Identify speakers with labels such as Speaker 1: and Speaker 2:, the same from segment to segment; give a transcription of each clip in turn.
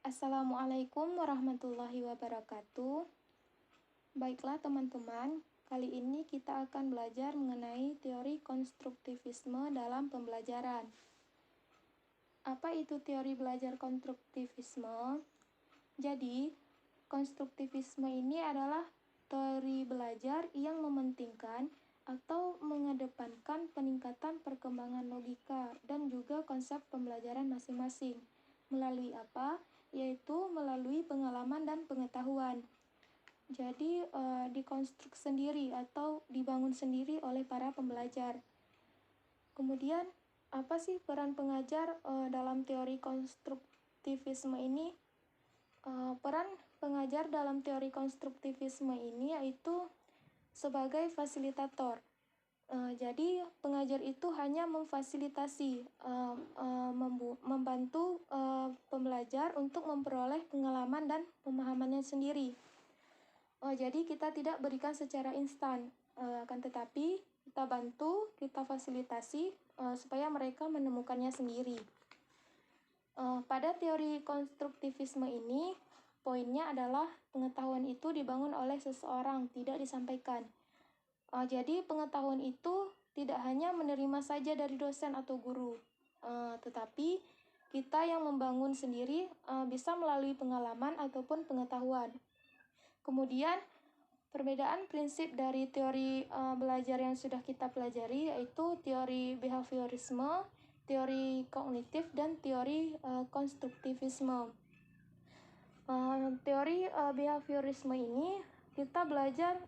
Speaker 1: Assalamualaikum warahmatullahi wabarakatuh. Baiklah teman-teman, kali ini kita akan belajar mengenai teori konstruktivisme dalam pembelajaran. Apa itu teori belajar konstruktivisme? Jadi, konstruktivisme ini adalah teori belajar yang mementingkan atau mengedepankan peningkatan perkembangan logika dan juga konsep pembelajaran masing-masing. Melalui apa? Yaitu melalui pengalaman dan pengetahuan. Jadi dikonstruk sendiri atau dibangun sendiri oleh para pembelajar. Kemudian apa sih peran pengajar dalam teori konstruktivisme ini? Peran pengajar dalam teori konstruktivisme ini yaitu sebagai fasilitator. Jadi pengajar itu hanya memfasilitasi, membantu pembelajar untuk memperoleh pengalaman dan pemahamannya sendiri. Jadi kita tidak berikan secara instan, akan tetapi kita bantu, kita fasilitasi supaya mereka menemukannya sendiri. Pada teori konstruktivisme ini, poinnya adalah pengetahuan itu dibangun oleh seseorang, tidak disampaikan. Jadi pengetahuan itu tidak hanya menerima saja dari dosen atau guru, tetapi kita yang membangun sendiri bisa melalui pengalaman ataupun pengetahuan. Kemudian perbedaan prinsip dari teori belajar yang sudah kita pelajari yaitu teori behaviorisme, teori kognitif, dan teori konstruktivisme. Teori behaviorisme ini kita belajar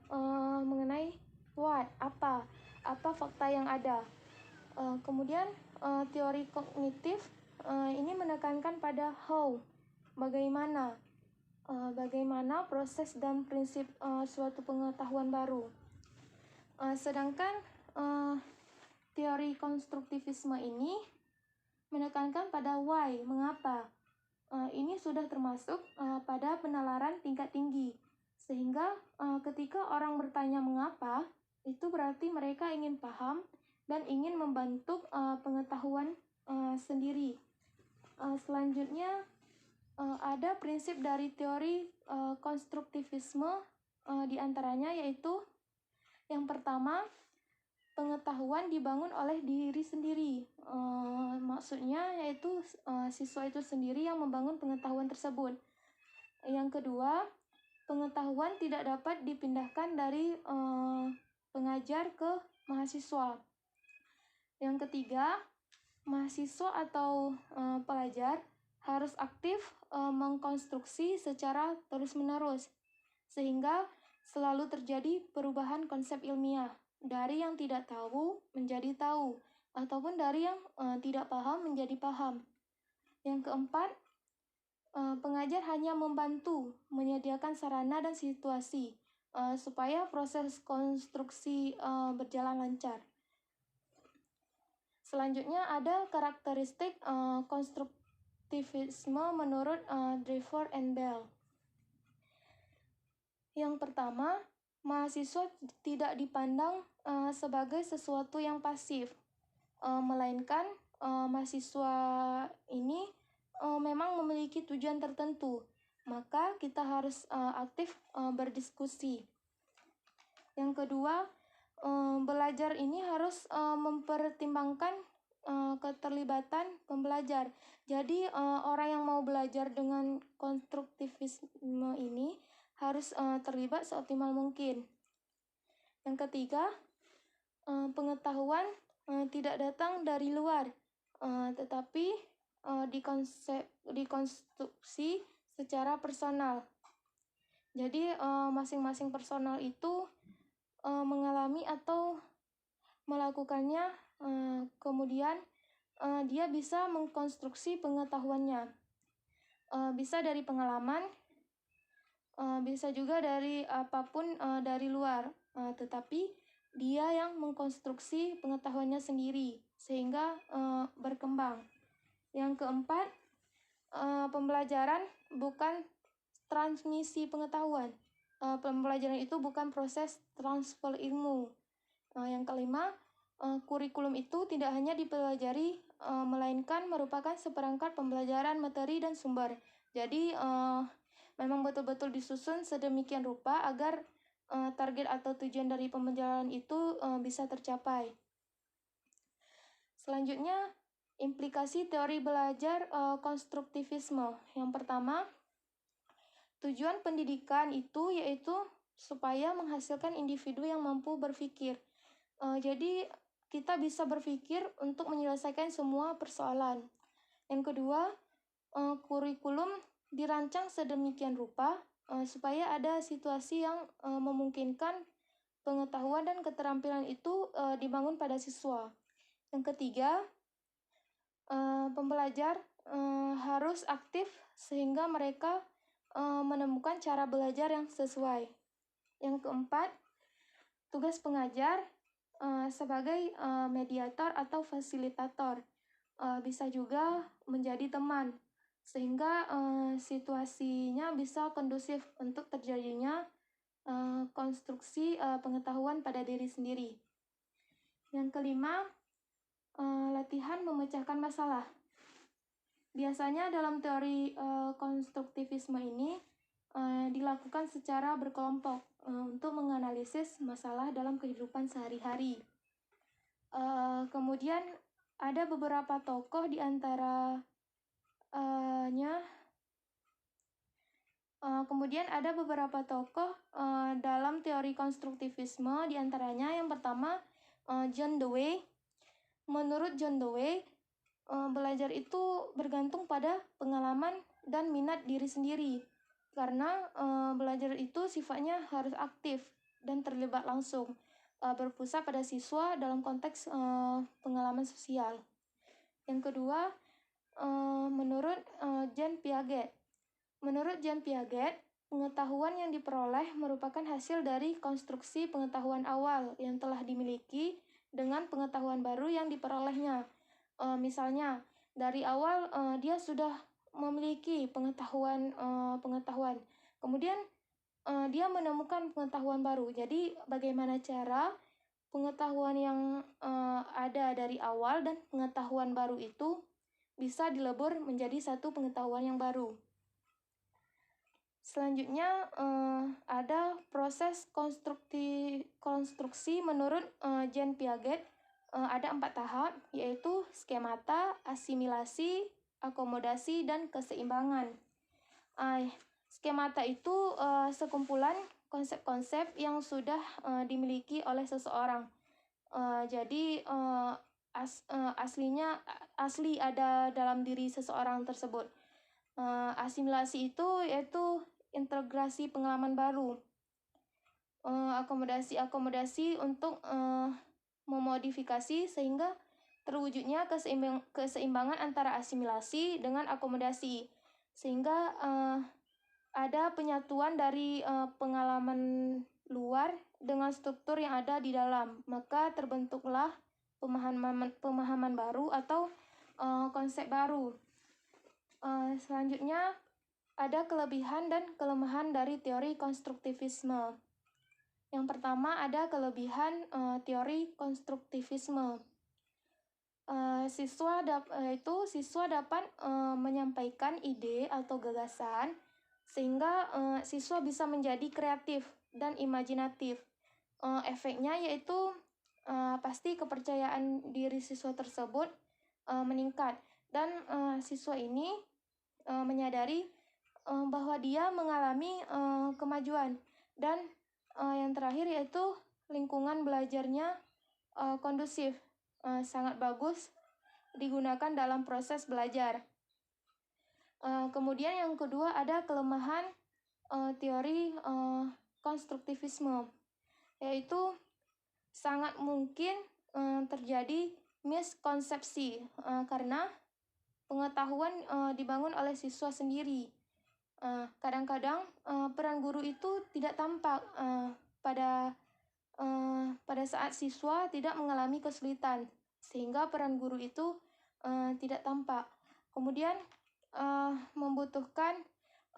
Speaker 1: mengenai what, apa fakta yang ada. Kemudian teori kognitif ini menekankan pada how, bagaimana proses dan prinsip suatu pengetahuan baru. Sedangkan teori konstruktivisme ini menekankan pada why, mengapa. Ini sudah termasuk pada penalaran tingkat tinggi, sehingga ketika orang bertanya mengapa, itu berarti mereka ingin paham dan ingin membentuk pengetahuan sendiri. Selanjutnya ada prinsip dari teori konstruktivisme diantaranya yaitu yang pertama, pengetahuan dibangun oleh diri sendiri. Maksudnya yaitu siswa itu sendiri yang membangun pengetahuan tersebut. Yang kedua, pengetahuan tidak dapat dipindahkan dari pengajar ke mahasiswa. Yang ketiga, mahasiswa atau pelajar harus aktif mengkonstruksi secara terus-menerus, sehingga selalu terjadi perubahan konsep ilmiah dari yang tidak tahu menjadi tahu, ataupun dari yang tidak paham menjadi paham. Yang keempat, pengajar hanya membantu menyediakan sarana dan situasi supaya proses konstruksi berjalan lancar. Selanjutnya ada karakteristik konstruktivisme menurut Driver and Bell. Yang pertama, mahasiswa tidak dipandang sebagai sesuatu yang pasif, melainkan mahasiswa ini memang memiliki tujuan tertentu, maka kita harus aktif berdiskusi. Yang kedua, belajar ini harus mempertimbangkan keterlibatan pembelajar. Jadi orang yang mau belajar dengan konstruktivisme ini harus terlibat seoptimal mungkin. Yang ketiga, pengetahuan tidak datang dari luar, tetapi dikonstruksi secara personal. Jadi masing-masing personal itu mengalami atau melakukannya, kemudian dia bisa mengkonstruksi pengetahuannya. Bisa dari pengalaman, bisa juga dari apapun dari luar, tetapi dia yang mengkonstruksi pengetahuannya sendiri sehingga berkembang. Yang keempat, pembelajaran bukan transmisi pengetahuan. Pembelajaran itu bukan proses transfer ilmu. Yang kelima, kurikulum itu tidak hanya dipelajari, melainkan merupakan seperangkat pembelajaran materi dan sumber. Jadi memang betul-betul disusun sedemikian rupa agar target atau tujuan dari pembelajaran itu bisa tercapai. Selanjutnya, implikasi teori belajar konstruktivisme. Yang pertama, tujuan pendidikan itu yaitu supaya menghasilkan individu yang mampu berpikir. Jadi, kita bisa berpikir untuk menyelesaikan semua persoalan. Yang kedua, kurikulum dirancang sedemikian rupa supaya ada situasi yang memungkinkan pengetahuan dan keterampilan itu dibangun pada siswa. Yang ketiga, pembelajar harus aktif sehingga mereka menemukan cara belajar yang sesuai. Yang keempat, tugas pengajar sebagai mediator atau fasilitator bisa juga menjadi teman sehingga situasinya bisa kondusif untuk terjadinya konstruksi pengetahuan pada diri sendiri. Yang kelima, latihan memecahkan masalah. Biasanya dalam teori konstruktivisme ini dilakukan secara berkelompok untuk menganalisis masalah dalam kehidupan sehari-hari. Kemudian ada beberapa tokoh di antaranya. Kemudian ada beberapa tokoh dalam teori konstruktivisme, di antaranya yang pertama John Dewey. Menurut John Dewey, belajar itu bergantung pada pengalaman dan minat diri sendiri, karena belajar itu sifatnya harus aktif dan terlibat langsung, berpusat pada siswa dalam konteks pengalaman sosial. Yang kedua, menurut Jean Piaget. Menurut Jean Piaget, pengetahuan yang diperoleh merupakan hasil dari konstruksi pengetahuan awal yang telah dimiliki dengan pengetahuan baru yang diperolehnya. Misalnya, dari awal dia sudah memiliki pengetahuan, kemudian dia menemukan pengetahuan baru. Jadi, bagaimana cara pengetahuan yang ada dari awal dan pengetahuan baru itu bisa dilebur menjadi satu pengetahuan yang baru. Selanjutnya ada proses konstruksi menurut Jean Piaget. Ada 4 tahap, yaitu skemata, asimilasi, akomodasi, dan keseimbangan. Skemata itu sekumpulan konsep-konsep yang sudah dimiliki oleh seseorang. Jadi asli ada dalam diri seseorang tersebut. Asimilasi itu yaitu integrasi pengalaman baru. Akomodasi untuk memodifikasi sehingga terwujudnya keseimbangan antara asimilasi dengan akomodasi, sehingga ada penyatuan dari pengalaman luar dengan struktur yang ada di dalam, maka terbentuklah pemahaman baru atau konsep baru. Selanjutnya ada kelebihan dan kelemahan dari teori konstruktivisme. Yang pertama ada kelebihan teori konstruktivisme. Siswa dapat menyampaikan ide atau gagasan sehingga siswa bisa menjadi kreatif dan imajinatif. Efeknya yaitu pasti kepercayaan diri siswa tersebut meningkat, dan siswa ini menyadari bahwa dia mengalami kemajuan, dan yang terakhir yaitu lingkungan belajarnya kondusif, sangat bagus digunakan dalam proses belajar. Kemudian yang kedua ada kelemahan teori konstruktivisme, yaitu sangat mungkin terjadi miskonsepsi karena pengetahuan dibangun oleh siswa sendiri. Kadang-kadang peran guru itu tidak tampak pada saat siswa tidak mengalami kesulitan, sehingga peran guru itu tidak tampak. Kemudian membutuhkan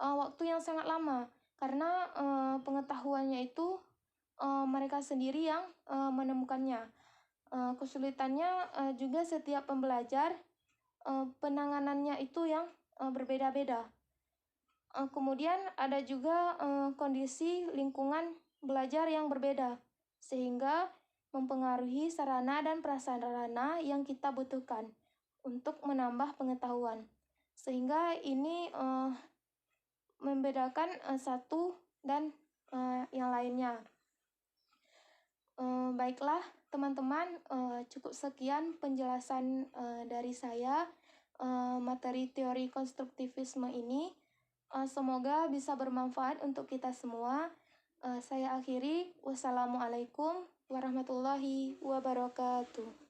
Speaker 1: waktu yang sangat lama karena pengetahuannya itu mereka sendiri yang menemukannya. Kesulitannya juga setiap pembelajar penanganannya itu yang berbeda-beda. Kemudian ada juga kondisi lingkungan belajar yang berbeda, sehingga mempengaruhi sarana dan prasarana yang kita butuhkan untuk menambah pengetahuan. Sehingga ini membedakan satu dan yang lainnya. Baiklah teman-teman, cukup sekian penjelasan dari saya materi teori konstruktivisme ini. Semoga bisa bermanfaat untuk kita semua. Saya akhiri. Wassalamualaikum warahmatullahi wabarakatuh.